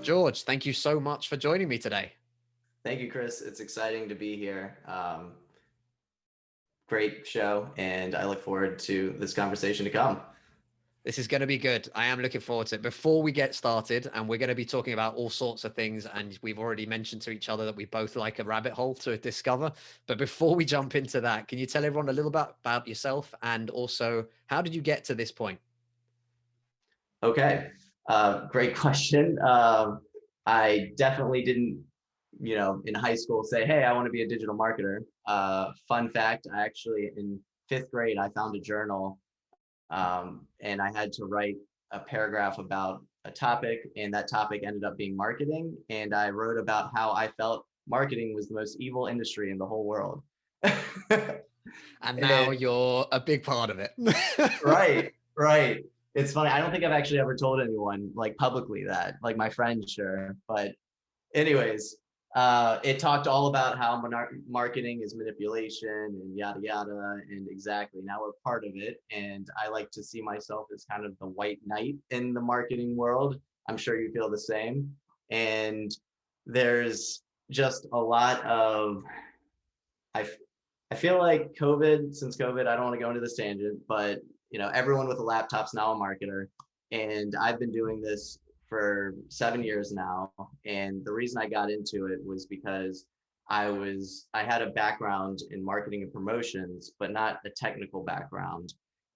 George, thank you so much for joining me today. Thank you, Chris. It's exciting to be here. Great show, and I look forward to this conversation to come. This is going to be good. I am looking forward to it. Before we get started, and we're going to be talking about all sorts of things, and we've already mentioned to each other that we both like a rabbit hole to discover. But before we jump into that, can you tell everyone a little bit about yourself and also how did you get to this point? Okay, great question. I definitely didn't, in high school say, hey, I want to be a digital marketer. Fun fact, I actually, in fifth grade, I found a journal and I had to write a paragraph about a topic, and that topic ended up being marketing. And I wrote about how I felt marketing was the most evil industry in the whole world. And now And you're a big part of it. right, right. It's funny. I don't think I've actually ever told anyone like publicly that, like my friends, sure. But anyways, it talked all about how marketing is manipulation and yada yada, and exactly now we're part of it. And I like to see myself as kind of the white knight in the marketing world. I'm sure you feel the same. And there's just a lot of I I feel like since COVID, I don't want to go into this tangent, but everyone with a laptop's now a marketer. And I've been doing this for 7 years now. And the reason I got into it was because I had a background in marketing and promotions, but not a technical background.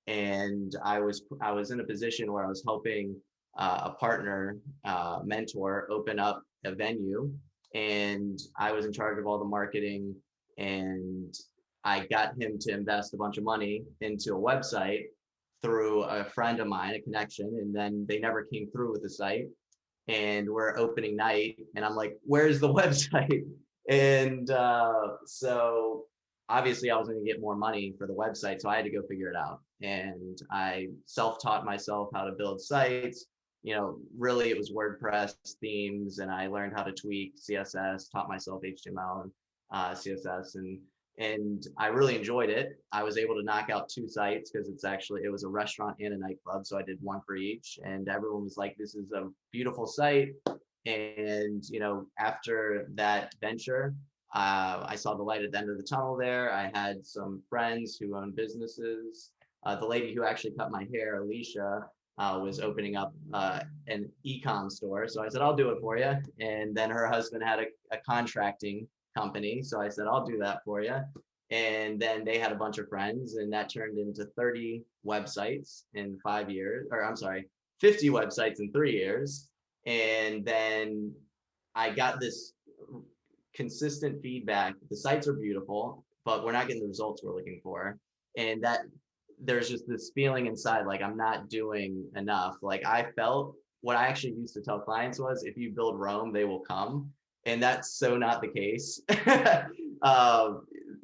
And I was in a position where I was helping a partner, mentor, open up a venue, and I was in charge of all the marketing, and I got him to invest a bunch of money into a website through a friend of mine, a connection, and then they never came through with the site. And we're opening night, and I'm like, "Where's the website?" And so obviously, I was going to get more money for the website, so I had to go figure it out. And I self-taught myself how to build sites. Really, it was WordPress themes, and I learned how to tweak CSS, taught myself HTML and CSS, and I really enjoyed it. I was able to knock out two sites because it was a restaurant and a nightclub, so I did one for each, and everyone was like, "This is a beautiful site." And after that venture, I saw the light at the end of the tunnel there. I had some friends who own businesses. The lady who actually cut my hair, Alicia, was opening up an e-com store. So I said, I'll do it for you. And then her husband had a contracting company. So I said, I'll do that for you. And then they had a bunch of friends, and that turned into 30 websites in 5 years, or I'm sorry, 50 websites in 3 years. And then I got this consistent feedback. The sites are beautiful, but we're not getting the results we're looking for. And that there's just this feeling inside, like I'm not doing enough. Like I felt what I actually used to tell clients was, if you build Rome, they will come. And that's so not the case.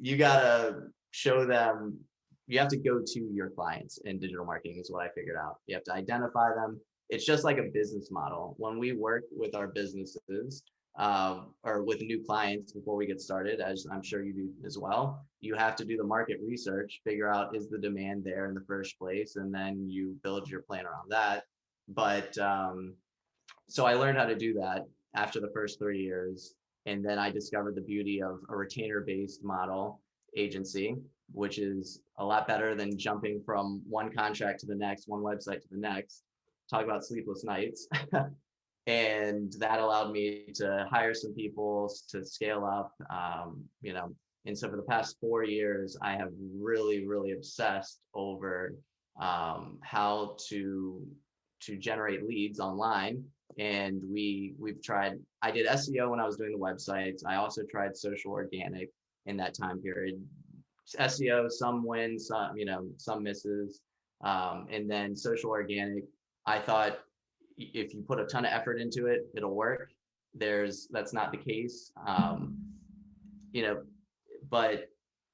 You gotta show them, you have to go to your clients in digital marketing is what I figured out. You have to identify them. It's just like a business model. When we work with our businesses, or with new clients before we get started, as I'm sure you do as well, you have to do the market research, figure out is the demand there in the first place, and then you build your plan around that. But so I learned how to do that after the first 3 years. And then I discovered the beauty of a retainer-based model agency, which is a lot better than jumping from one contract to the next, one website to the next. Talk about sleepless nights. And that allowed me to hire some people to scale up. And so for the past 4 years, I have really, really obsessed over how to generate leads online. And we've tried. I did SEO when I was doing the websites. I also tried social organic in that time period. SEO, some wins, some misses, and then social organic. I thought if you put a ton of effort into it, it'll work. That's not the case. You know, but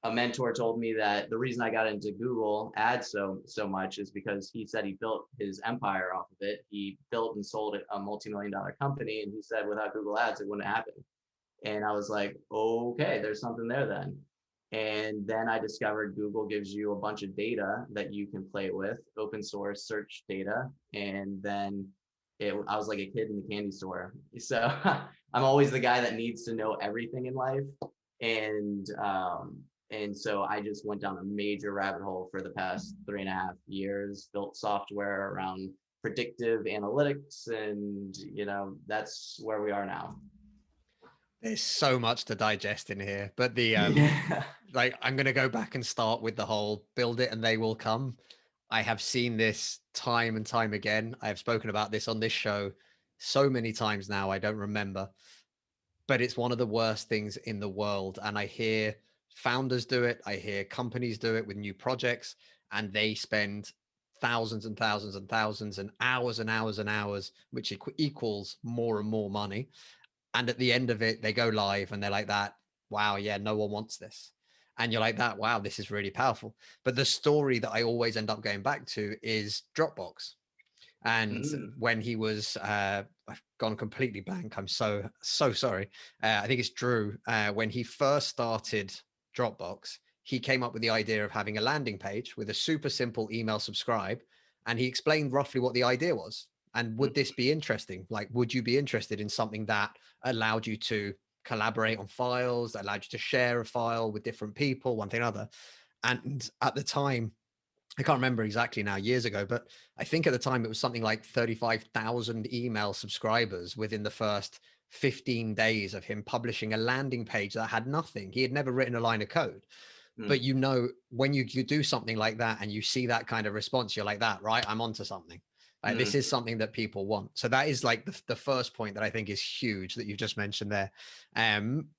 a mentor told me that the reason I got into Google ads so much is because he said he built his empire off of it. He built and sold a multi-million-dollar company, and he said without Google ads, it wouldn't happen. And I was like, okay, there's something there then. And then I discovered Google gives you a bunch of data that you can play with, open source search data. And then I was like a kid in the candy store. So I'm always the guy that needs to know everything in life. And so I just went down a major rabbit hole for the past 3.5 years, built software around predictive analytics, and that's where we are now. There's so much to digest in here, but the Yeah. like I'm going to go back and start with the whole build it and they will come. I have seen this time and time again. I have spoken about this on this show so many times now, I don't remember, but it's one of the worst things in the world. And I hear founders do it, I hear companies do it with new projects, and they spend thousands and thousands and thousands and hours and hours and hours, which equals more and more money. And at the end of it, they go live and they're like that, wow, yeah, no one wants this. And you're like that, wow, this is really powerful. But the story that I always end up going back to is Dropbox. And Mm, when he was, I've gone completely blank. I'm so sorry. I think it's Drew. When he first started Dropbox, he came up with the idea of having a landing page with a super simple email subscribe. And he explained roughly what the idea was. And would this be interesting? Like, would you be interested in something that allowed you to collaborate on files, that allowed you to share a file with different people, one thing or another? And at the time, I can't remember exactly now, years ago, but I think at the time it was something like 35,000 email subscribers within the first 15 days of him publishing a landing page that had nothing. He had never written a line of code. But mm, when you do something like that and you see that kind of response, you're like that, right? I'm onto something. Like this mm. is something that people want. So that is like the first point that I think is huge that you've just mentioned there.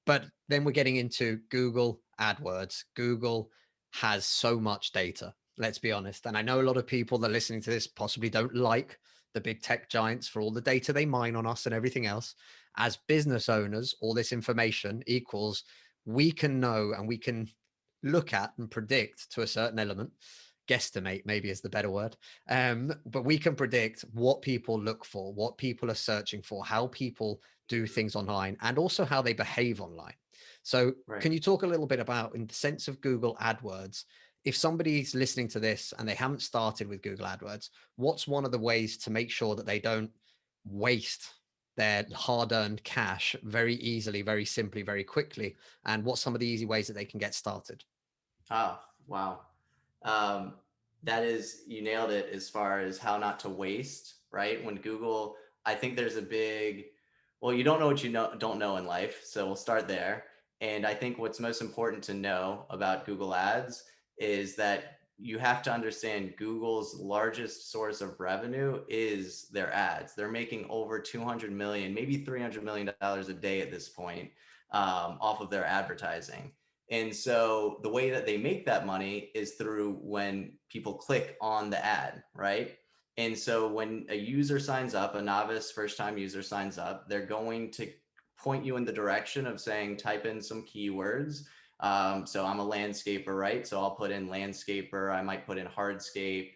But then we're getting into Google AdWords. Google has so much data, let's be honest. And I know a lot of people that are listening to this possibly don't like the big tech giants for all the data they mine on us and everything else. As business owners, all this information equals we can know and we can look at and predict to a certain element, guesstimate maybe is the better word, but we can predict what people look for, what people are searching for, how people do things online, and also how they behave online. So Right. can you talk a little bit about, in the sense of Google AdWords, if somebody's listening to this and they haven't started with Google AdWords, what's one of the ways to make sure that they don't waste their hard-earned cash very easily, very simply, very quickly? And what's some of the easy ways that they can get started? Oh, wow. Um, that is, you nailed it as far as how not to waste, right? When Google, I think there's a big, well, you don't know what you don't know in life. So we'll start there. And I think what's most important to know about Google Ads is that you have to understand Google's largest source of revenue is their ads. They're making over 200 million, maybe $300 million a day at this point, off of their advertising. And so the way that they make that money is through when people click on the ad, right? And so when a user signs up, a novice first time user signs up, they're going to point you in the direction of saying, type in some keywords. So I'm a landscaper, right? So I'll put in landscaper, I might put in hardscape,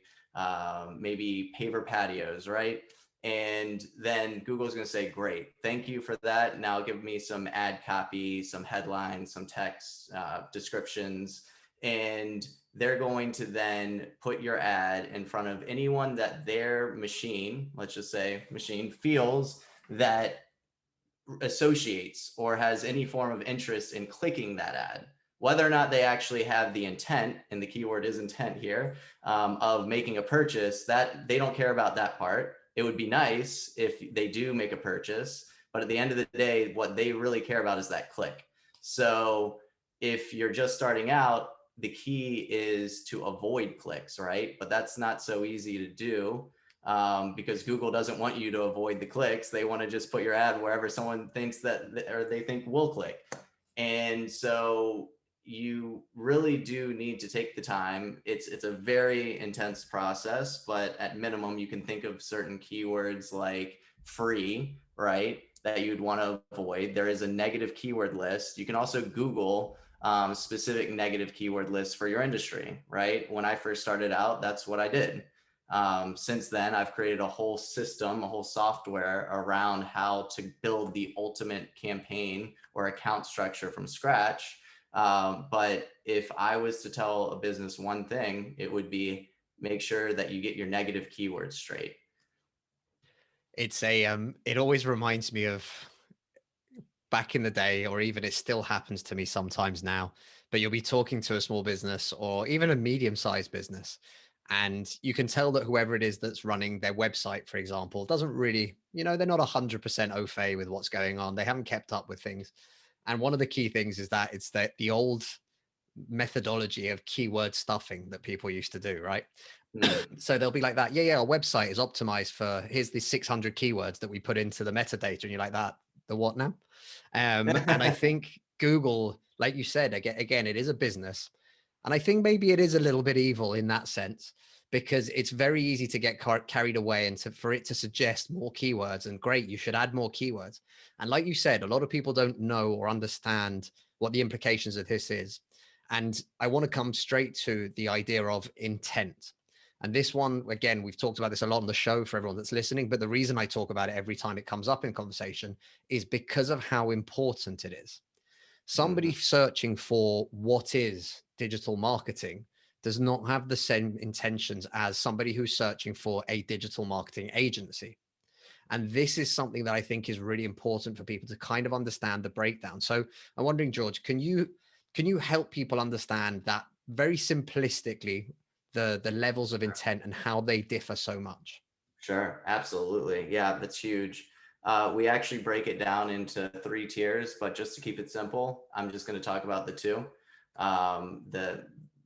maybe paver patios, right? And then Google's going to say, great, thank you for that. Now give me some ad copy, some headlines, some text descriptions. And they're going to then put your ad in front of anyone that their machine, let's just say machine, feels that associates or has any form of interest in clicking that ad. Whether or not they actually have the intent, and the keyword is intent here, of making a purchase, that they don't care about that part. It would be nice if they do make a purchase, but at the end of the day, what they really care about is that click. So if you're just starting out, the key is to avoid clicks, right? But that's not so easy to do, because Google doesn't want you to avoid the clicks. They want to just put your ad wherever someone thinks that, or they think will click. And so you really do need to take the time. It's a very intense process, but at minimum, you can think of certain keywords like free, right, that you'd want to avoid. There is a negative keyword list. You can also Google specific negative keyword lists for your industry, right? When I first started out, that's what I did. Since then, I've created a whole system, a whole software around how to build the ultimate campaign or account structure from scratch. But if I was to tell a business one thing, it would be make sure that you get your negative keywords straight. It's a it always reminds me of back in the day, or even it still happens to me sometimes now, but you'll be talking to a small business or even a medium-sized business, and you can tell that whoever it is that's running their website, for example, doesn't really, they're not 100% au fait with what's going on. They haven't kept up with things. And one of the key things is that it's that the old methodology of keyword stuffing that people used to do, right? Mm. So they'll be like that. Yeah, yeah, our website is optimized for here's the 600 keywords that we put into the metadata. And you're like, that, the what now? And I think Google, like you said, again, it is a business. And I think maybe it is a little bit evil in that sense, because it's very easy to get carried away and for it to suggest more keywords, and great, you should add more keywords. And like you said, a lot of people don't know or understand what the implications of this is. And I want to come straight to the idea of intent. And this one, again, we've talked about this a lot on the show for everyone that's listening, but the reason I talk about it every time it comes up in conversation is because of how important it is. Somebody Mhm. searching for what is digital marketing does not have the same intentions as somebody who's searching for a digital marketing agency. And this is something that I think is really important for people to kind of understand the breakdown. So I'm wondering, George, can you help people understand that very simplistically, the levels of intent and how they differ so much? Sure, absolutely. Yeah, that's huge. We actually break it down into three tiers, but just to keep it simple, I'm just going to talk about the two.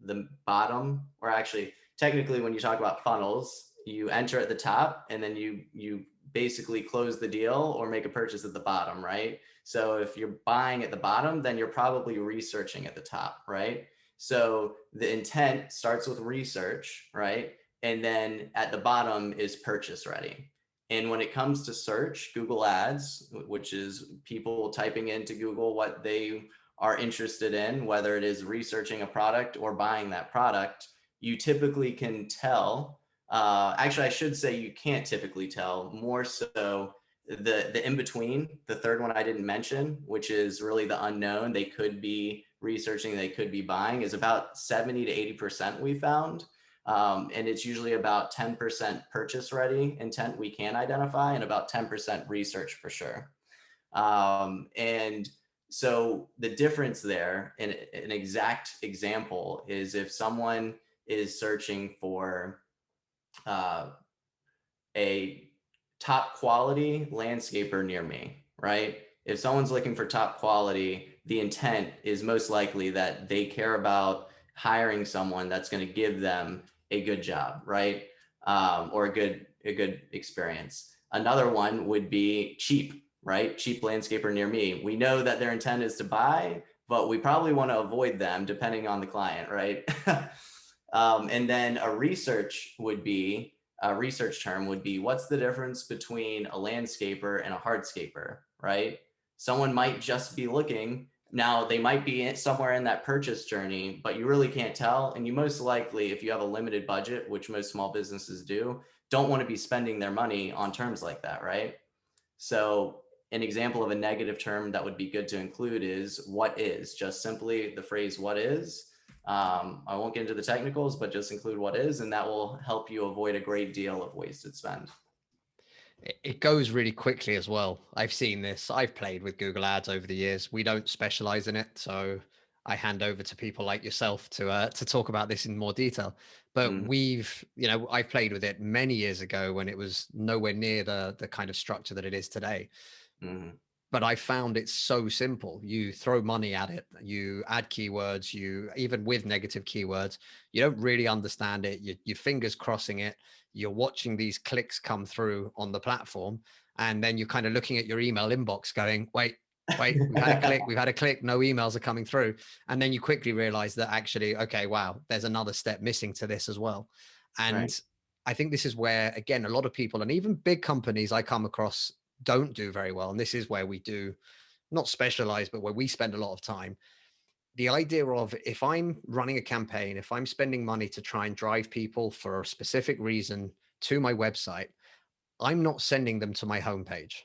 The bottom, or actually, technically, when you talk about funnels, you enter at the top, and then you basically close the deal or make a purchase at the bottom, right? So if you're buying at the bottom, then you're probably researching at the top, right? So the intent starts with research, right? And then at the bottom is purchase ready. And when it comes to search, Google Ads, which is people typing into Google what they are interested in, whether it is researching a product or buying that product, you typically can tell. Actually, I should say you can't typically tell. More so, the in between, the third one I didn't mention, which is really the unknown. They could be researching, they could be buying, is about 70 to 80% we found. And it's usually about 10% purchase ready intent we can identify, and about 10% research for sure. And so the difference there, in an exact example, is if someone is searching for uh, a top quality landscaper near me, right? If someone's looking for top quality, the intent is most likely that they care about hiring someone that's going to give them a good job, right? Or a good experience. Another one would be cheap, right? Cheap landscaper near me. We know that their intent is to buy, but we probably want to avoid them depending on the client, right? And then a research term would be, what's the difference between a landscaper and a hardscaper, right? Someone might just be looking. Now, they might be somewhere in that purchase journey, but you really can't tell. And you most likely, if you have a limited budget, which most small businesses do, don't want to be spending their money on terms like that, right? So an example of a negative term that would be good to include is what is, just simply the phrase what is. I won't get into the technicals, but just include what is, and that will help you avoid a great deal of wasted spend. It goes really quickly as well. I've seen this. I've played with Google Ads over the years. We don't specialize in it, so I hand over to people like yourself to talk about this in more detail. But Mm-hmm. I've played with it many years ago when it was nowhere near the kind of structure that it is today. Mm-hmm. But I found it so simple. You throw money at it, you add keywords, you even with negative keywords, you don't really understand it. Your fingers crossing it. You're watching these clicks come through on the platform, and then you're kind of looking at your email inbox, going, "Wait, we've had a click, no emails are coming through," and then you quickly realize that actually, okay, wow, there's another step missing to this as well, Right. and I think this is where, again, a lot of people and even big companies I come across don't do very well. And this is where we do not specialize, but where we spend a lot of time. The idea of if I'm running a campaign, if I'm spending money to try and drive people for a specific reason to my website, I'm not sending them to my homepage.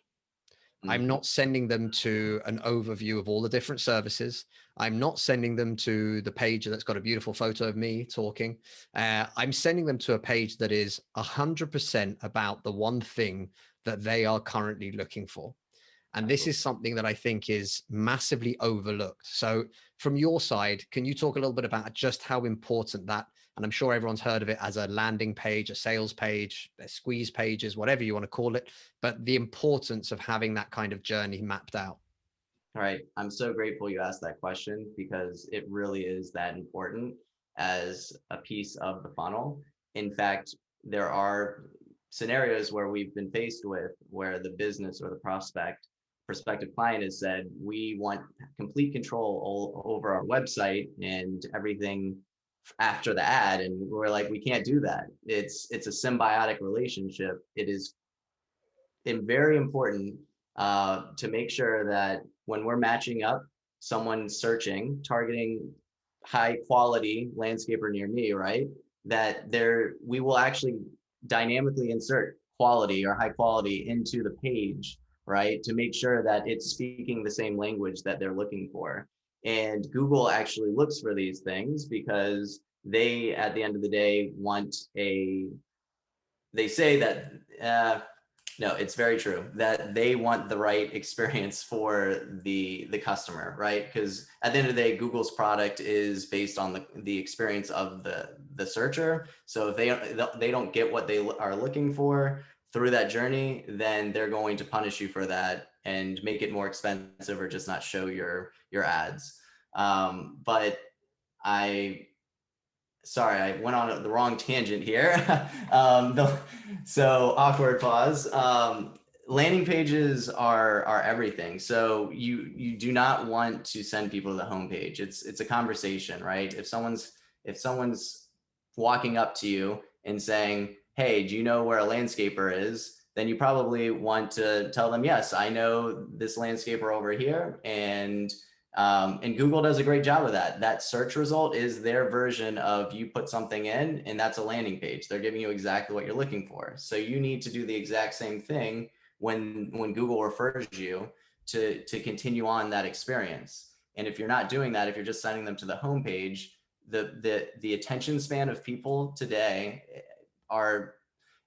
I'm Mhm. not sending them to an overview of all the different services. I'm not sending them to the page that's got a beautiful photo of me talking. I'm sending them to a page that is 100% about the one thing that they are currently looking for. And this Absolutely. is something that I think is massively overlooked. So, from your side, can you talk a little bit about just how important that, and I'm sure everyone's heard of it as a landing page, a sales page, a squeeze pages, whatever you want to call it, but the importance of having that kind of journey mapped out? All right. I'm so grateful you asked that question because it really is that important as a piece of the funnel. In fact, there are scenarios where we've been faced with where the business or the prospective client has said, we want complete control over our website and everything after the ad. And we're like, we can't do that. It's a symbiotic relationship. It is very important to make sure that when we're matching up someone searching, targeting high quality landscaper near me, right? That there we will actually dynamically insert quality or high quality into the page, right? To make sure that it's speaking the same language that they're looking for. And Google actually looks for these things because they, at the end of the day, they say that no, it's very true that they want the right experience for the customer, right? Because at the end of the day, Google's product is based on the experience of the searcher. So if they don't get what they are looking for through that journey, then they're going to punish you for that and make it more expensive or just not show your ads. But I sorry, I went on the wrong tangent here. So awkward pause. Landing pages are everything. So you do not want to send people to the homepage. It's a conversation, right? If someone's walking up to you and saying, "Hey, do you know where a landscaper is?" Then you probably want to tell them, "Yes, I know this landscaper over here," and Google does a great job of that. That search result is their version of you put something in, and that's a landing page. They're giving you exactly what you're looking for. So you need to do the exact same thing when Google refers you to continue on that experience. And if you're not doing that, if you're just sending them to the homepage, the attention span of people today are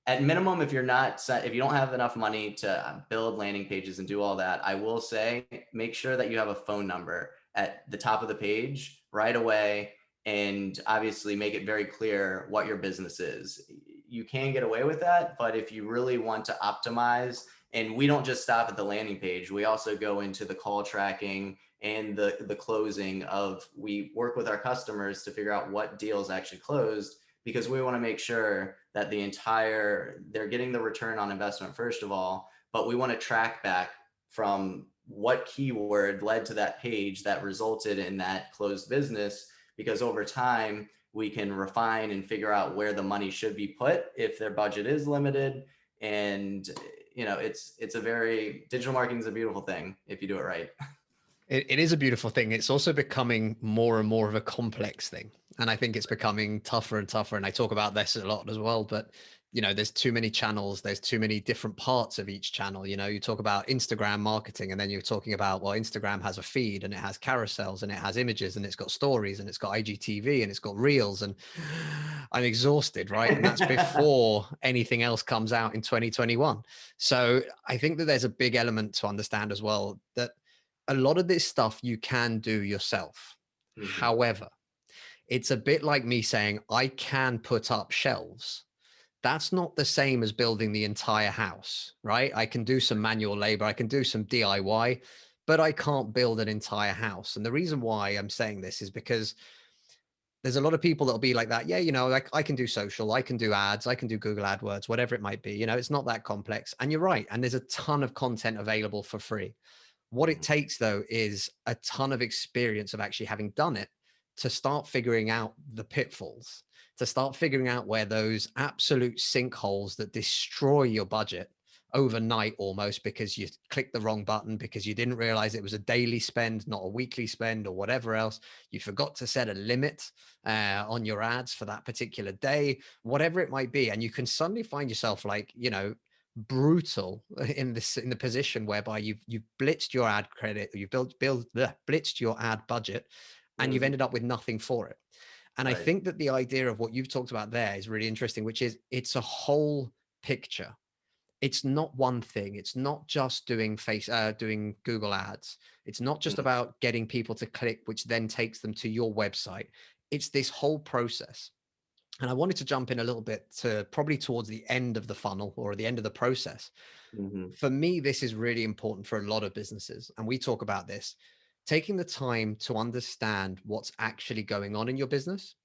at minimum, if you don't have enough money to build landing pages and do all that, I will say make sure that you have a phone number at the top of the page right away, and obviously make it very clear what your business is. You can get away with that, but if you really want to optimize, and we don't just stop at the landing page, we also go into the call tracking and the closing of, we work with our customers to figure out what deals actually closed, because we want to make sure that they're getting the return on investment first of all, but we want to track back from what keyword led to that page that resulted in that closed business, because over time we can refine and figure out where the money should be put if their budget is limited. And it's a very, digital marketing is a beautiful thing if you do it right. It is a beautiful thing. It's also becoming more and more of a complex thing. And I think it's becoming tougher and tougher. And I talk about this a lot as well. But, there's too many channels. There's too many different parts of each channel. You talk about Instagram marketing, and then you're talking about, well, Instagram has a feed and it has carousels and it has images and it's got stories and it's got IGTV and it's got reels. And I'm exhausted, right? And that's before anything else comes out in 2021. So I think that there's a big element to understand as well, that a lot of this stuff you can do yourself. Mhm. However, it's a bit like me saying, I can put up shelves. That's not the same as building the entire house, right? I can do some manual labor, I can do some DIY, but I can't build an entire house. And the reason why I'm saying this is because there's a lot of people that'll be like that. Yeah, like I can do social, I can do ads, I can do Google AdWords, whatever it might be. It's not that complex. And you're right. And there's a ton of content available for free. What it Mhm. takes, though, is a ton of experience of actually having done it to start figuring out the pitfalls, to start figuring out where those absolute sinkholes that destroy your budget overnight almost because you clicked the wrong button, because you didn't realize it was a daily spend, not a weekly spend or whatever else. You forgot to set a limit on your ads for that particular day, whatever it might be. And you can suddenly find yourself like, brutal in the position whereby you've blitzed your ad credit, you've blitzed your ad budget, and you've Mhm. ended up with nothing for it. And I Right. think that the idea of what you've talked about there is really interesting, which is it's a whole picture. It's not one thing. It's not just doing Google ads. It's not just Mhm. about getting people to click, which then takes them to your website. It's this whole process. And I wanted to jump in a little bit to probably towards the end of the funnel or the end of the process. Mhm. For me, this is really important for a lot of businesses. And we talk about this taking the time to understand what's actually going on in your business,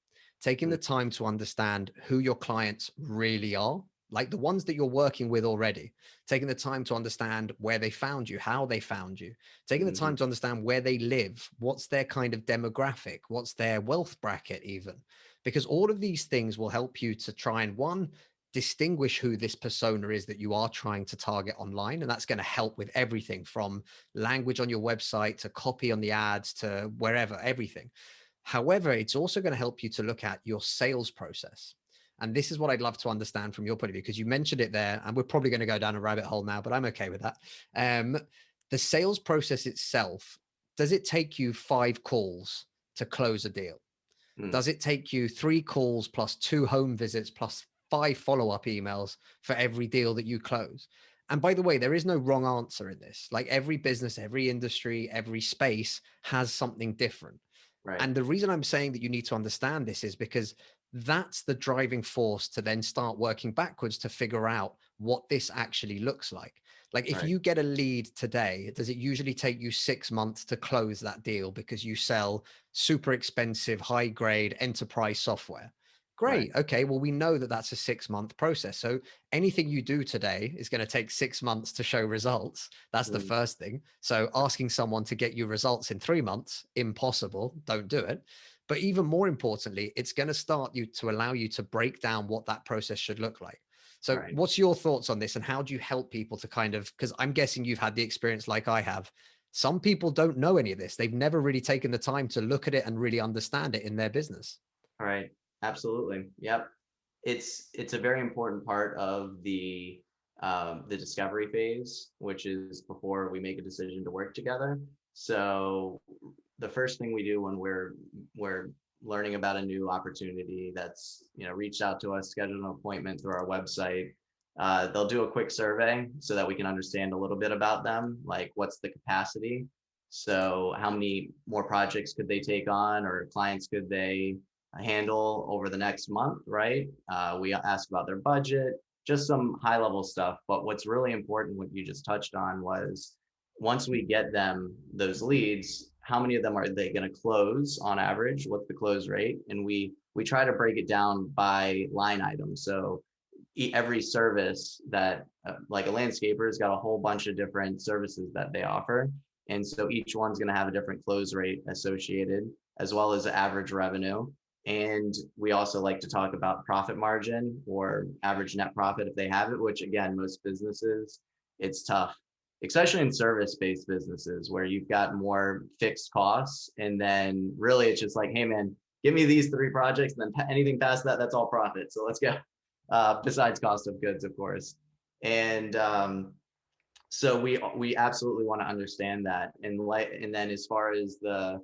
taking the Mhm. time to understand who your clients really are, like the ones that you're working with already, taking the time to understand where they found you, how they found you, taking the time Mhm. to understand where they live, what's their kind of demographic, what's their wealth bracket, even. Because all of these things will help you to try and one, distinguish who this persona is that you are trying to target online. And that's going to help with everything from language on your website to copy on the ads to wherever, everything. However, it's also going to help you to look at your sales process. And this is what I'd love to understand from your point of view, because you mentioned it there, and we're probably going to go down a rabbit hole now, but I'm okay with that. Um, the sales process itself, does it take you 5 calls to close a deal? Mhm. Does it take you 3 calls plus 2 home visits plus 5 follow-up emails for every deal that you close? And by the way, there is no wrong answer in this. Like every business, every industry, every space has something different. Right. And the reason I'm saying that you need to understand this is because that's the driving force to then start working backwards to figure out what this actually looks like. Like if Right. you get a lead today, does it usually take you 6 months to close that deal because you sell super expensive, high grade enterprise software? Right. Great. Okay. Well, we know that that's a 6 month process. So anything you do today is going to take 6 months to show results. That's the Mhm. first thing. So asking someone to get you results in 3 months, impossible. Don't do it. But even more importantly, it's going to start you to allow you to break down what that process should look like. So Right. what's your thoughts on this and how do you help people to kind of, because I'm guessing you've had the experience like I have. Some people don't know any of this. They've never really taken the time to look at it and really understand it in their business. Right. Absolutely. Yep. It's a very important part of the discovery phase, which is before we make a decision to work together. So the first thing we do when we're learning about a new opportunity that's reached out to us, scheduled an appointment through our website. They'll do a quick survey so that we can understand a little bit about them, like what's the capacity. So how many more projects could they take on, or clients could they handle over the next month, right? We ask about their budget, just some high level stuff. But what's really important, what you just touched on, was once we get them those leads, how many of them are they going to close on average? What's the close rate? And we try to break it down by line item. So every service that like a landscaper has got a whole bunch of different services that they offer, and so each one's going to have a different close rate associated, as well as average revenue. And we also like to talk about profit margin or average net profit if they have it, which again, most businesses, it's tough, especially in service-based businesses where you've got more fixed costs. And then really it's just like, hey man, give me these 3 projects, and then anything past that, that's all profit. So let's go. Besides cost of goods, of course. And so we absolutely want to understand that. And then as far as the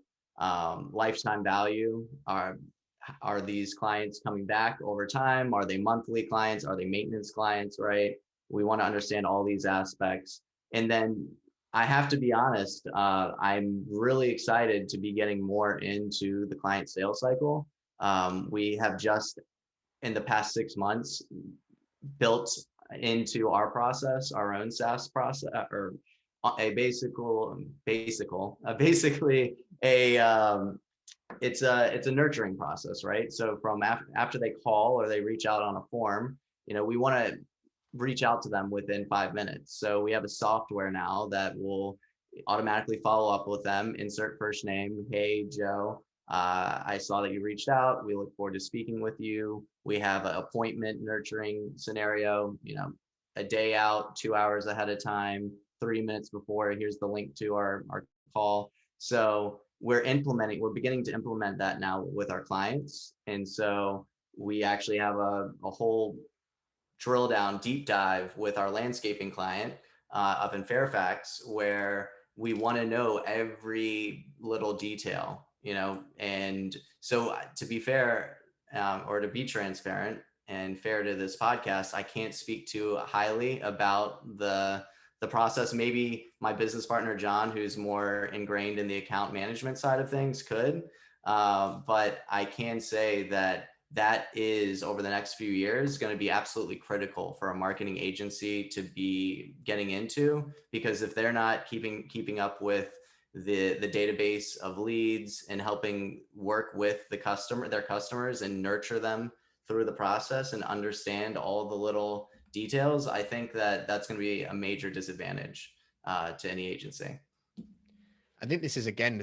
lifetime value, are these clients coming back over time? Are they monthly clients? Are they maintenance clients? Right? We want to understand all these aspects. And then I have to be honest, I'm really excited to be getting more into the client sales cycle. We have just in the past 6 months built into our process, our own SaaS process, or basically a it's a nurturing process, right? So from after they call or they reach out on a form, we want to reach out to them within 5 minutes. So we have a software now that will automatically follow up with them, insert first name, hey Joe, I saw that you reached out. We look forward to speaking with you. We have an appointment nurturing scenario, a day out, 2 hours ahead of time, 3 minutes before. Here's the link to our call. So we're beginning to implement that now with our clients. And so we actually have a whole drill down, deep dive with our landscaping client up in Fairfax, where we want to know every little detail, and so to be fair, or to be transparent and fair to this podcast, I can't speak too highly about the process. Maybe my business partner, John, who's more ingrained in the account management side of things could, but I can say that is, over the next few years, going to be absolutely critical for a marketing agency to be getting into, because if they're not keeping up with the database of leads and helping work with their customers and nurture them through the process and understand all the little details, I think that's going to be a major disadvantage to any agency. I think this is, again,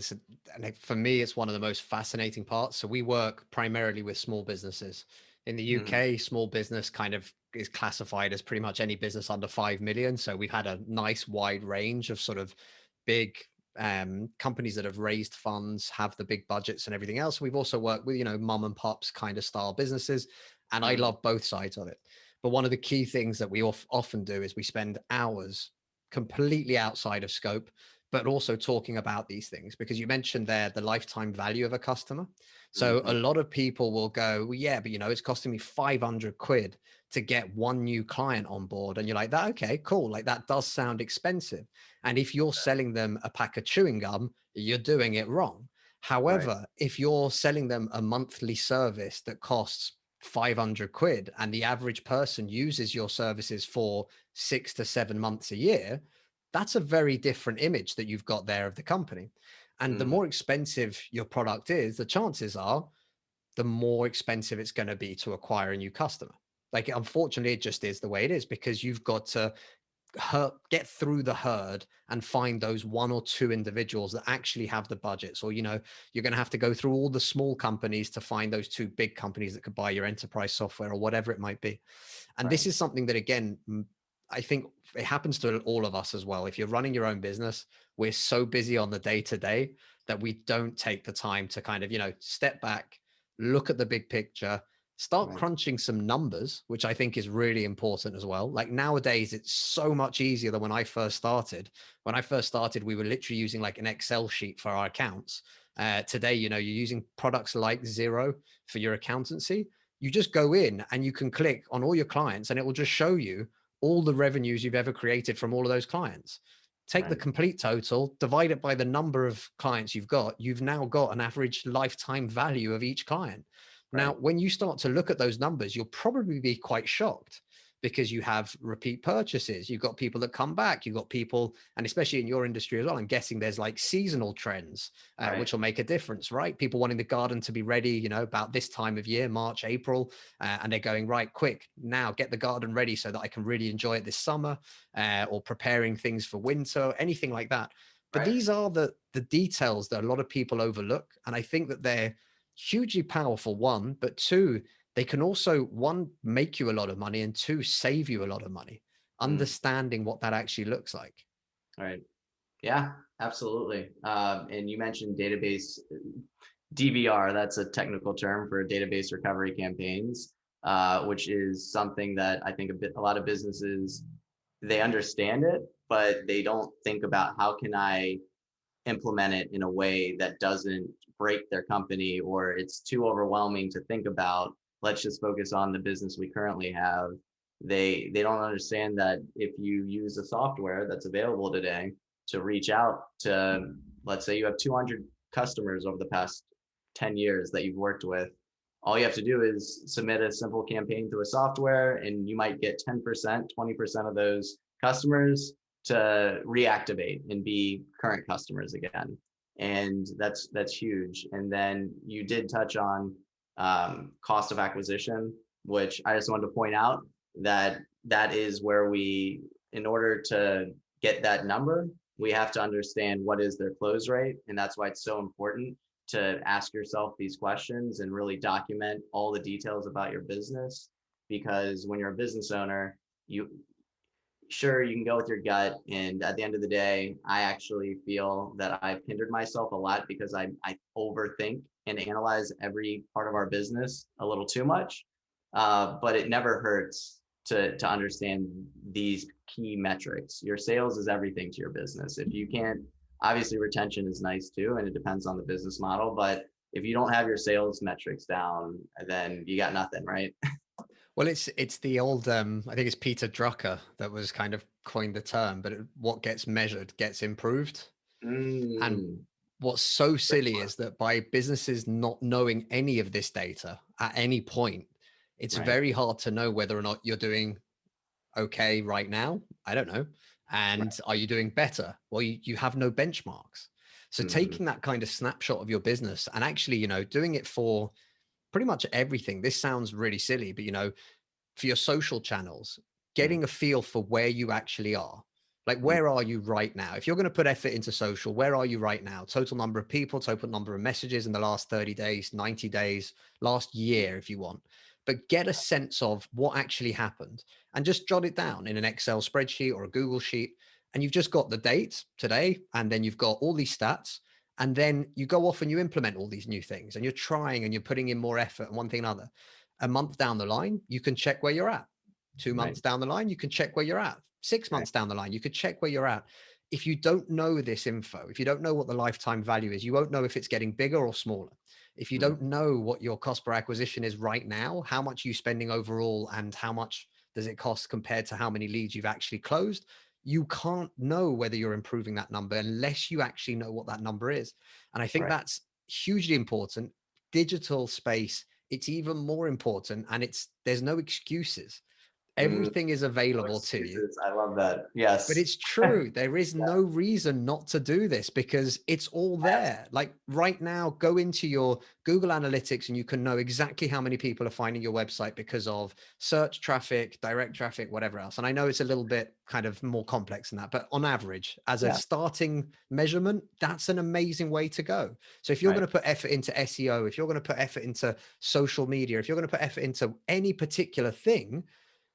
and for me, it's one of the most fascinating parts. So we work primarily with small businesses. In the UK, small business kind of is classified as pretty much any business under 5 million. So we've had a nice wide range of sort of big companies that have raised funds, have the big budgets and everything else. We've also worked with, mom and pops kind of style businesses. And I love both sides of it. But one of the key things that we often do is we spend hours completely outside of scope, but also talking about these things, because you mentioned there the lifetime value of a customer. So a lot of people will go, well, yeah, but it's costing me 500 quid to get one new client on board. And you're like, that, okay, cool. Like, that does sound expensive. And if you're selling them a pack of chewing gum, you're doing it wrong. However, if you're selling them a monthly service that costs 500 quid and the average person uses your services for 6 to 7 months a year, that's a very different image that you've got there of the company. And the more expensive your product is, the chances are the more expensive it's going to be to acquire a new customer. Like, unfortunately, it just is the way it is, because you've got to get through the herd and find those one or two individuals that actually have the budgets, or you're going to have to go through all the small companies to find those two big companies that could buy your enterprise software or whatever it might be. And this is something that, again, I think it happens to all of us as well. If you're running your own business, we're so busy on the day to day that we don't take the time to kind of, step back, look at the big picture, start crunching some numbers, which I think is really important as well. Like, nowadays, it's so much easier than when I first started. When I first started, we were literally using like an Excel sheet for our accounts. Today, you're using products like Xero for your accountancy. You just go in and you can click on all your clients and it will just show you all the revenues you've ever created from all of those clients. Take the complete total, divide it by the number of clients you've got. You've now got an average lifetime value of each client. Now, when you start to look at those numbers, you'll probably be quite shocked, because you have repeat purchases. You've got people that come back. You've got people, and especially in your industry as well, I'm guessing there's like seasonal trends, which will make a difference, right? People wanting the garden to be ready, about this time of year, March, April, and they're going, right, quick, now get the garden ready so that I can really enjoy it this summer, or preparing things for winter, anything like that. But these are the details that a lot of people overlook. And I think that they're hugely powerful, one, but two, they can also, one, make you a lot of money, and two, save you a lot of money, understanding what that actually looks like. Right. Yeah, absolutely. And you mentioned database DVR. That's a technical term for database recovery campaigns, which is something that I think a lot of businesses, they understand it, but they don't think about, how can I implement it in a way that doesn't break their company, or it's too overwhelming to think about. Let's just focus on the business we currently have. They don't understand that if you use a software that's available today to reach out to, let's say you have 200 customers over the past 10 years that you've worked with, all you have to do is submit a simple campaign through a software, and you might get 10%, 20% of those customers to reactivate and be current customers again. And that's huge. And then you did touch on cost of acquisition, which I just wanted to point out that is where we, in order to get that number, we have to understand what is their close rate. And that's why it's so important to ask yourself these questions and really document all the details about your business. Because when you're a business owner, sure, you can go with your gut. And at the end of the day, I actually feel that I've hindered myself a lot because I overthink and analyze every part of our business a little too much. But it never hurts to understand these key metrics. Your sales is everything to your business. If you can't, obviously retention is nice too, and it depends on the business model, but if you don't have your sales metrics down, then you got nothing, right? Well, it's the old I think it's Peter Drucker that was kind of coined the term, but what gets measured gets improved. And Mm, what's so silly is that by businesses not knowing any of this data at any point, it's right. very hard to know whether or not you're doing okay right now. I don't know. Right. And are you doing better? Well, you have no benchmarks. So Mm-hmm. taking that kind of snapshot of your business and actually, doing it for pretty much everything. This sounds really silly, but for your social channels, Mm, getting a feel for where you actually are. Like, mm, where are you right now? If you're going to put effort into social, where are you right now? Total number of people, total number of messages in the last 30 days, 90 days, last year, if you want. But get a sense of what actually happened and just jot it down in an Excel spreadsheet or a Google sheet. And you've just got the date today, and then you've got all these stats. And then you go off and you implement all these new things and you're trying and you're putting in more effort and one thing and another. A month down the line, you can check where you're at. Two right. months down the line, you can check where you're at. Six Right. months down the line, you could check where you're at. If you don't know this info, if you don't know what the lifetime value is, you won't know if it's getting bigger or smaller. If you Mm, don't know what your cost per acquisition is right now, how much are you spending overall and how much does it cost compared to how many leads you've actually closed, you can't know whether you're improving that number unless you actually know what that number is. And I think right. that's hugely important. Digital space, it's even more important, and there's no excuses. Mm, Everything is no available to you. excuses. I love that. But Yes. it's true. There is Yeah, no reason not to do this because it's all yes. there. Like right now, go into your Google Analytics and you can know exactly how many people are finding your website because of search traffic, direct traffic, whatever else. And I know it's a little bit kind of more complex than that, but on average, as a Yeah. starting measurement, that's an amazing way to go. So if you're Right. going to put effort into SEO, if you're going to put effort into social media, if you're going to put effort into any particular thing,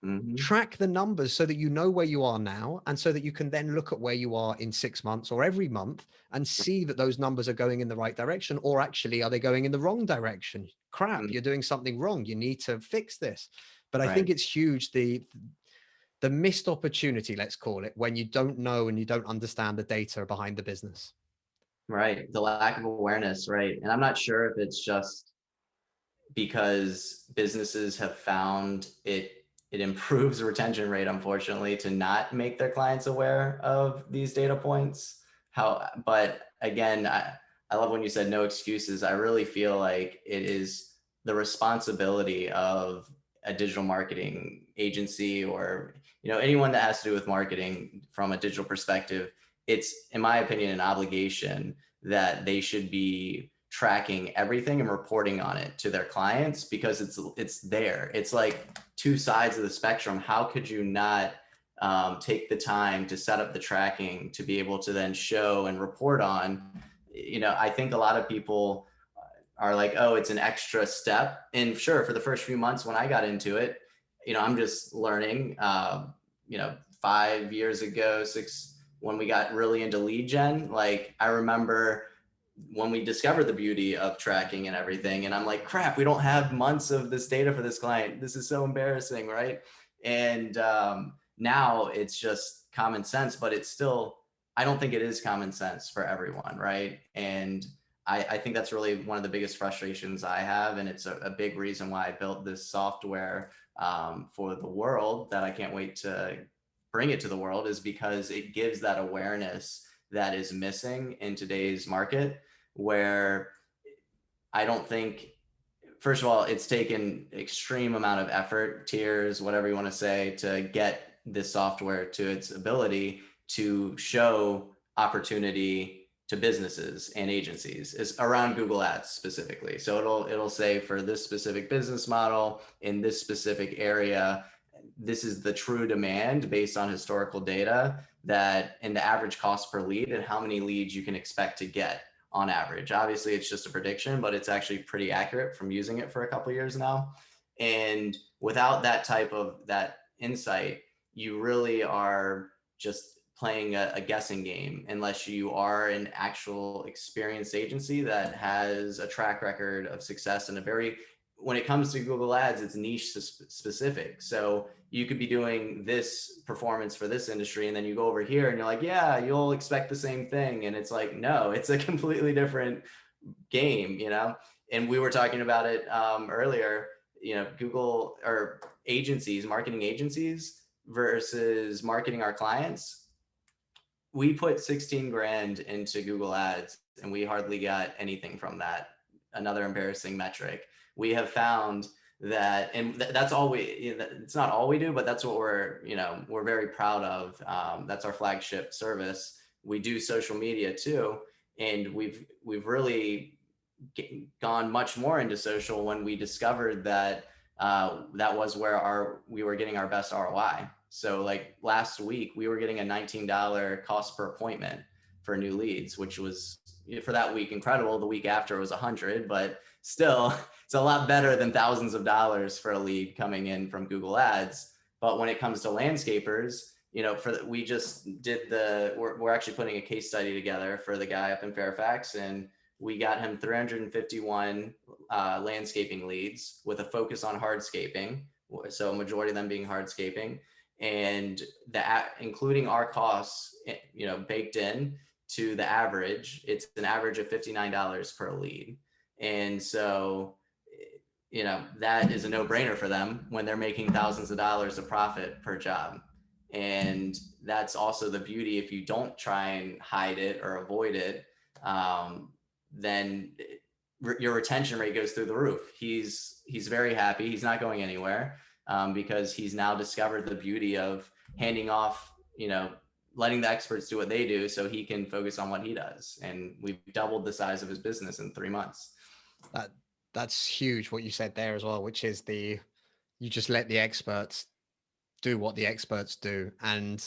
Mm-hmm. track the numbers so that you know where you are now and so that you can then look at where you are in 6 months or every month and see that those numbers are going in the right direction, or actually are they going in the wrong direction? Crap, Mm, you're doing something wrong, you need to fix this. But I right. think it's huge, the missed opportunity, let's call it, when you don't know and you don't understand the data behind the business. Right. The lack of awareness, right. And I'm not sure if it's just because businesses have found it improves retention rate, unfortunately, to not make their clients aware of these data points. But again, I love when you said no excuses. I really feel like it is the responsibility of a digital marketing agency, or anyone that has to do with marketing from a digital perspective. It's, in my opinion, an obligation that they should be tracking everything and reporting on it to their clients, because it's there. It's like two sides of the spectrum. How could you not take the time to set up the tracking to be able to then show and report on? I think a lot of people are like, oh, it's an extra step. And sure, for the first few months when I got into it, I'm just learning. 5 years ago, when we got really into lead gen, like I remember when we discovered the beauty of tracking and everything, and I'm like, crap, we don't have months of this data for this client. This is so embarrassing, right? And now it's just common sense, but it's still, I don't think it is common sense for everyone, right? And I think that's really one of the biggest frustrations I have, and it's a big reason why I built this software for the world, that I can't wait to bring it to the world, is because it gives that awareness that is missing in today's market, where I don't think, first of all, it's taken extreme amount of effort, tears, whatever you want to say, to get this software to its ability to show opportunity to businesses and agencies, is around Google Ads specifically. So it'll say, for this specific business model in this specific area, this is the true demand based on historical data, that in the average cost per lead and how many leads you can expect to get on average. Obviously, it's just a prediction, but it's actually pretty accurate from using it for a couple of years now. And without that insight, you really are just playing a guessing game, unless you are an actual experienced agency that has a track record of success and a very when it comes to Google Ads, it's niche specific. So you could be doing this performance for this industry, and then you go over here and you're like, yeah, you'll expect the same thing. And it's like, no, it's a completely different game, you know? And we were talking about it earlier, you know, Google or agencies, marketing agencies versus marketing our clients. We put 16 grand into Google Ads and we hardly got anything from that. Another embarrassing metric. We have found that, and that's all we, you know, it's not all we do, but that's what we're, you know, we're very proud of. That's our flagship service. We do social media too. And we've really gone much more into social when we discovered that that was where we were getting our best ROI. So like last week, we were getting a $19 cost per appointment for new leads, which was for that week incredible. The week after was 100, but still it's a lot better than thousands of dollars for a lead coming in from Google Ads. But when it comes to landscapers, you know, we just did we're actually putting a case study together for the guy up in Fairfax, and we got him 351 landscaping leads with a focus on hardscaping. So a majority of them being hardscaping, and including our costs, you know, baked in to the average. It's an average of $59 per lead. And so, you know, that is a no-brainer for them when they're making thousands of dollars of profit per job. And that's also the beauty. If you don't try and hide it or avoid it, then your retention rate goes through the roof. He's very happy. He's not going anywhere because he's now discovered the beauty of handing off, you know, letting the experts do what they do so he can focus on what he does. And we've doubled the size of his business in 3 months. That's huge what you said there as well, which is you just let the experts do what the experts do. And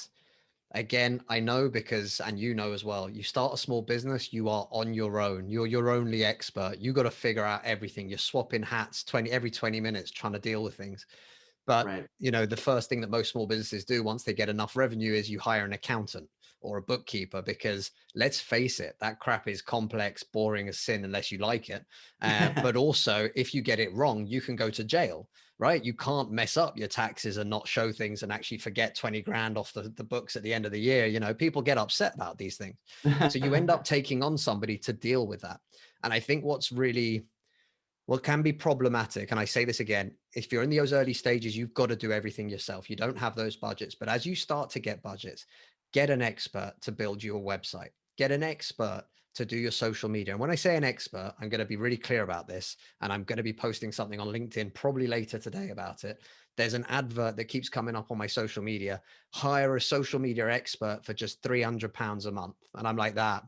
again, I know because, and you know as well, you start a small business, you are on your own. You're your only expert. You got to figure out everything. You're swapping hats every 20 minutes trying to deal with things. But, right. you know, the first thing that most small businesses do once they get enough revenue is you hire an accountant or a bookkeeper, because let's face it, that crap is complex, boring as sin unless you like it. But also, if you get it wrong, you can go to jail, right? You can't mess up your taxes and not show things and actually forget 20 grand off the books at the end of the year. You know, people get upset about these things. So you end up taking on somebody to deal with that. And I think what can be problematic, and I say this again, if you're in those early stages, you've got to do everything yourself. You don't have those budgets. But as you start to get budgets, get an expert to build your website, get an expert to do your social media. And when I say an expert, I'm going to be really clear about this. And I'm going to be posting something on LinkedIn probably later today about it. There's an advert that keeps coming up on my social media. Hire a social media expert for just £300 a month. And I'm like, that.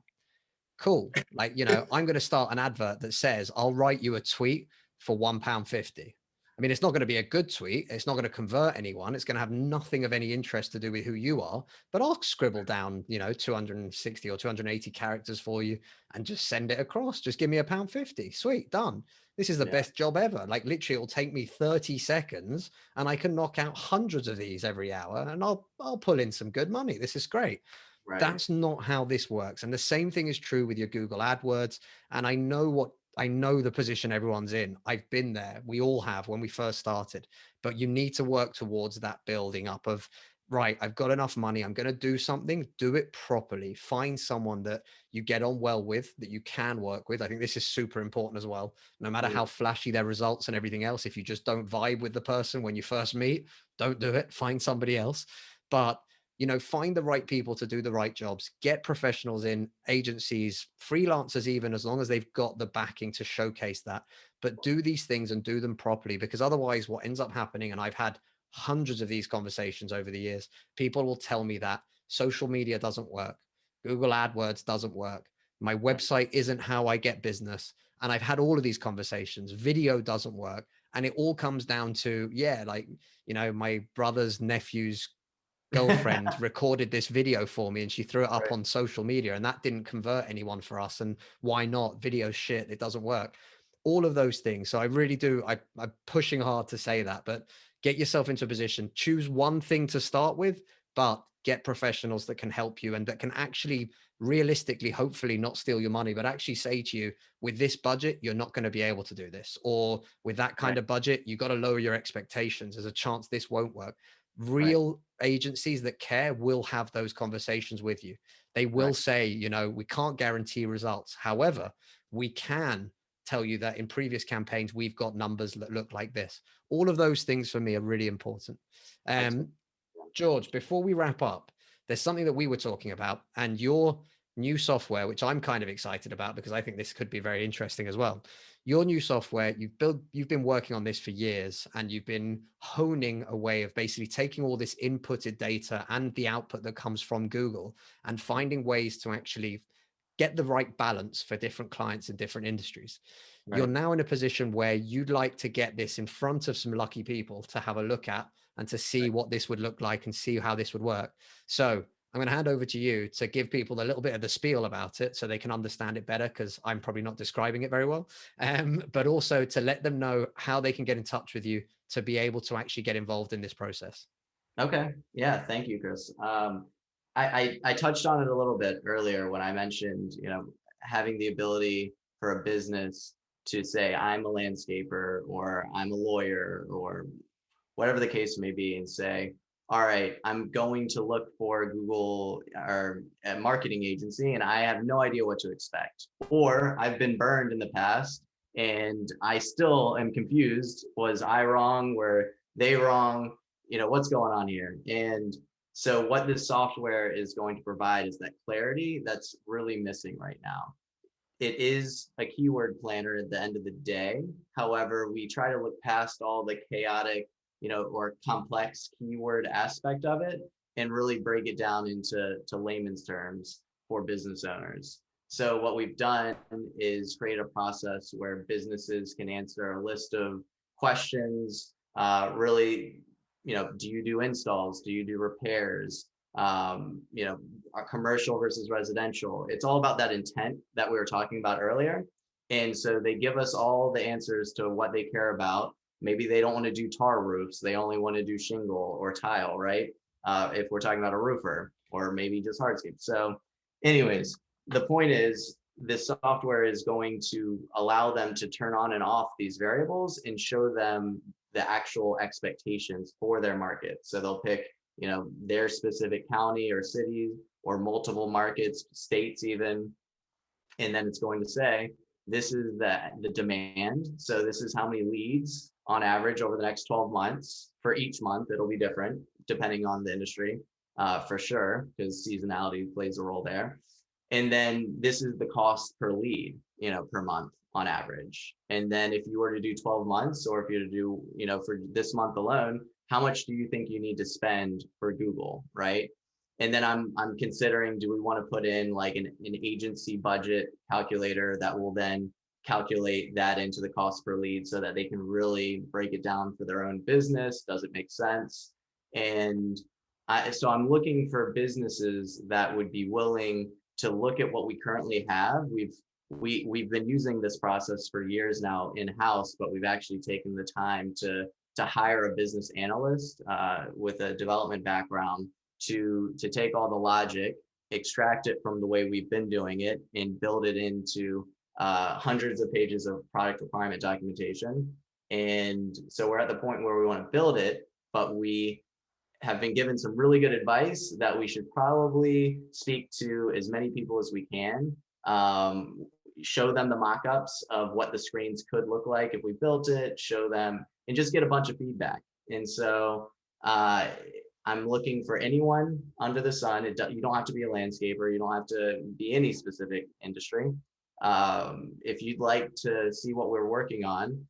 Cool. Like, you know, I'm going to start an advert that says, I'll write you a tweet for £1.50. I mean, it's not going to be a good tweet. It's not going to convert anyone. It's going to have nothing of any interest to do with who you are, but I'll scribble down, you know, 260 or 280 characters for you and just send it across. Just give me £1.50. Sweet. Done. This is the best job ever. Like literally it'll take me 30 seconds and I can knock out hundreds of these every hour and I'll pull in some good money. This is great. Right. That's not how this works. And the same thing is true with your Google AdWords. And I know the position everyone's in. I've been there. We all have when we first started, but you need to work towards that building up of, right, I've got enough money. I'm going to do something, do it properly. Find someone that you get on well with, that you can work with. I think this is super important as well. No matter how flashy their results and everything else, if you just don't vibe with the person when you first meet, don't do it. Find somebody else. But you know, find the right people to do the right jobs, get professionals in, agencies, freelancers, even, as long as they've got the backing to showcase that. But do these things and do them properly, because otherwise what ends up happening, and I've had hundreds of these conversations over the years, people will tell me that social media doesn't work. Google AdWords doesn't work. My website isn't how I get business. And I've had all of these conversations. Video doesn't work. And it all comes down to, like, you know, my brother's nephew's girlfriend recorded this video for me and she threw it up on social media and that didn't convert anyone for us. And why not? Video shit, it doesn't work. All of those things. So I really do, I'm pushing hard to say that, but get yourself into a position, choose one thing to start with, but get professionals that can help you and that can actually realistically, hopefully not steal your money, but actually say to you, with this budget, you're not going to be able to do this. Or with that kind Right. of budget, you got to lower your expectations. There's a chance this won't work. Right. Real agencies that care will have those conversations with you. They Right. will say, we can't guarantee results. However, we can tell you that in previous campaigns, we've got numbers that look like this. All of those things for me are really important. Excellent. George, before we wrap up, there's something that we were talking about, and your new software, which I'm kind of excited about because I think this could be very interesting as well. Your new software, you've been working on this for years, and you've been honing a way of basically taking all this inputted data and the output that comes from Google and finding ways to actually get the right balance for different clients in different industries. You're Right. now in a position where you'd like to get this in front of some lucky people to have a look at and to see Right. what this would look like and see how this would work. So I'm going to hand over to you to give people a little bit of the spiel about it so they can understand it better, because I'm probably not describing it very well. But also to let them know how they can get in touch with you to be able to actually get involved in this process. Okay. Yeah. Thank you, Chris. I touched on it a little bit earlier when I mentioned, having the ability for a business to say, I'm a landscaper or I'm a lawyer or whatever the case may be, and say, all right, I'm going to look for Google or a marketing agency and I have no idea what to expect. Or I've been burned in the past and I still am confused. Was I wrong? Were they wrong? What's going on here? And so what this software is going to provide is that clarity that's really missing right now. It is a keyword planner at the end of the day. However, we try to look past all the chaotic, or complex keyword aspect of it and really break it down into layman's terms for business owners. So what we've done is create a process where businesses can answer a list of questions. Really, do you do installs? Do you do repairs? Commercial versus residential. It's all about that intent that we were talking about earlier. And so they give us all the answers to what they care about. Maybe they don't want to do tar roofs. They only want to do shingle or tile, right? If we're talking about a roofer, or maybe just hardscape. So anyways, the point is this software is going to allow them to turn on and off these variables and show them the actual expectations for their market. So they'll pick their specific county or city or multiple markets, states even. And then it's going to say, this is the demand. So this is how many leads on average over the next 12 months. For each month, it'll be different depending on the industry, for sure, because seasonality plays a role there. And then this is the cost per lead, per month on average. And then if you were to do 12 months, or if you were to do, for this month alone, how much do you think you need to spend for Google, right? And then I'm considering, do we want to put in like an agency budget calculator that will then calculate that into the cost per lead so that they can really break it down for their own business? Does it make sense? And so I'm looking for businesses that would be willing to look at what we currently have. We've been using this process for years now in-house, but we've actually taken the time to hire a business analyst with a development background to take all the logic, extract it from the way we've been doing it, and build it into hundreds of pages of product requirement documentation. And so we're at the point where we want to build it, but we have been given some really good advice that we should probably speak to as many people as we can, show them the mock-ups of what the screens could look like if we built it, show them, and just get a bunch of feedback. And so I'm looking for anyone under the sun. You don't have to be a landscaper. You don't have to be any specific industry. If you'd like to see what we're working on,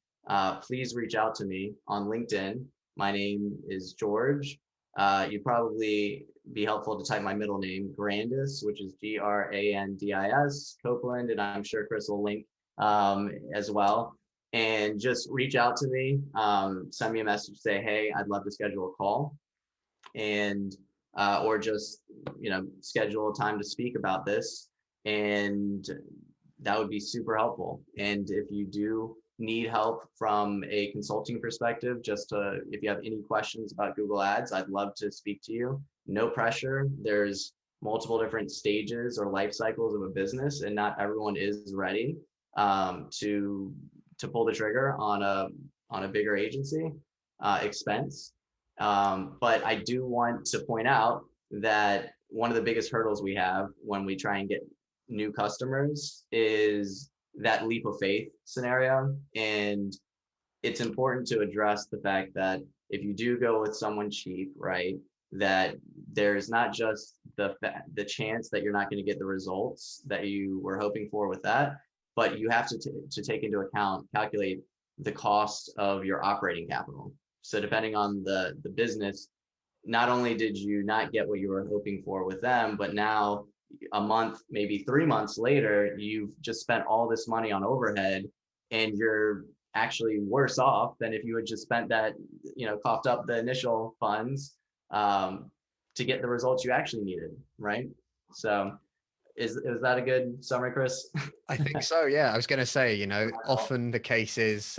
please reach out to me on LinkedIn. My name is George. You'd probably be helpful to type my middle name, Grandis, which is Grandis, Copeland, and I'm sure Chris will link as well. And just reach out to me, send me a message, say, hey, I'd love to schedule a call, and or just schedule a time to speak about this, and that would be super helpful. And if you do need help from a consulting perspective, if you have any questions about Google Ads, I'd love to speak to you. no pressure. There's multiple different stages or life cycles of a business, and not everyone is ready to pull the trigger on a bigger agency expense. But I do want to point out that one of the biggest hurdles we have when we try and get new customers is that leap of faith scenario. And it's important to address the fact that if you do go with someone cheap, right, that there's not just the chance that you're not going to get the results that you were hoping for with that, but you have to take into account, calculate the cost of your operating capital. So depending on the business, not only did you not get what you were hoping for with them, but now a month, maybe 3 months later, you've just spent all this money on overhead, and you're actually worse off than if you had just spent that, coughed up the initial funds to get the results you actually needed, right? So is that a good summary, Chris? I think so. Yeah. I was going to say, often the case is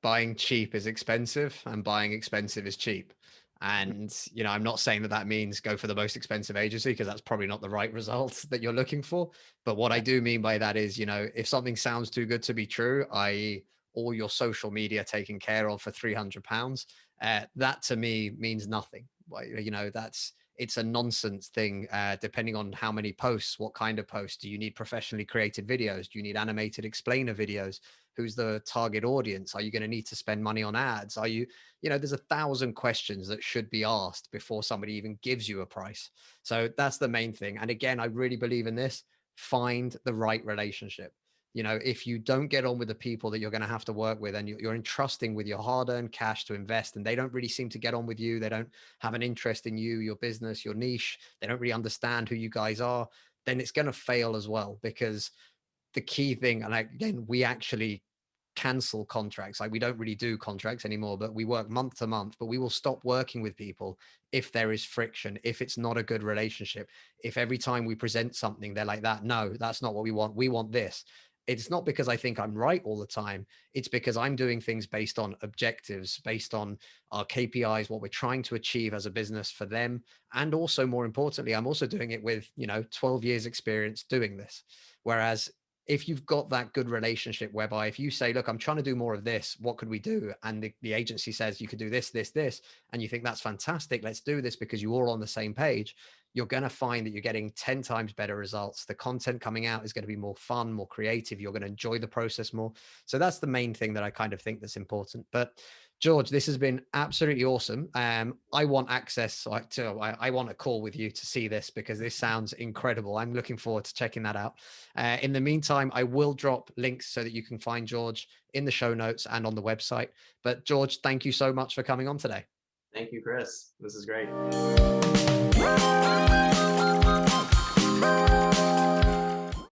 buying cheap is expensive and buying expensive is cheap. And, I'm not saying that means go for the most expensive agency, because that's probably not the right result that you're looking for. But what I do mean by that is, if something sounds too good to be true, i.e., all your social media taken care of for £300, that to me means nothing. It's a nonsense thing, depending on how many posts, what kind of posts. Do you need professionally created videos? Do you need animated explainer videos? Who's the target audience? Are you going to need to spend money on ads? There's 1,000 questions that should be asked before somebody even gives you a price. So that's the main thing. And again, I really believe in this: find the right relationship. If you don't get on with the people that you're going to have to work with, and you're entrusting with your hard-earned cash to invest, and they don't really seem to get on with you, they don't have an interest in you, your business, your niche, they don't really understand who you guys are, then it's going to fail as well. Because the key thing, and again, we actually cancel contracts. Like, we don't really do contracts anymore, but we work month to month. But we will stop working with people if there is friction, if it's not a good relationship, if every time we present something they're like, that no, that's not what we want this. It's not because I think I'm right all the time. It's because I'm doing things based on objectives, based on our KPIs, what we're trying to achieve as a business for them. And also, more importantly, I'm also doing it with 12 years experience doing this. Whereas if you've got that good relationship, whereby if you say, look, I'm trying to do more of this, what could we do? And the agency says you could do this, and you think that's fantastic, let's do this, because you're all on the same page, you're going to find that you're getting 10 times better results. The content coming out is going to be more fun, more creative. You're going to enjoy the process more. So that's the main thing that I kind of think that's important. But George, this has been absolutely awesome. I want access I want a call with you to see this, because this sounds incredible. I'm looking forward to checking that out. In the meantime, I will drop links so that you can find George in the show notes and on the website. But George, thank you so much for coming on today. Thank you, Chris. This is great.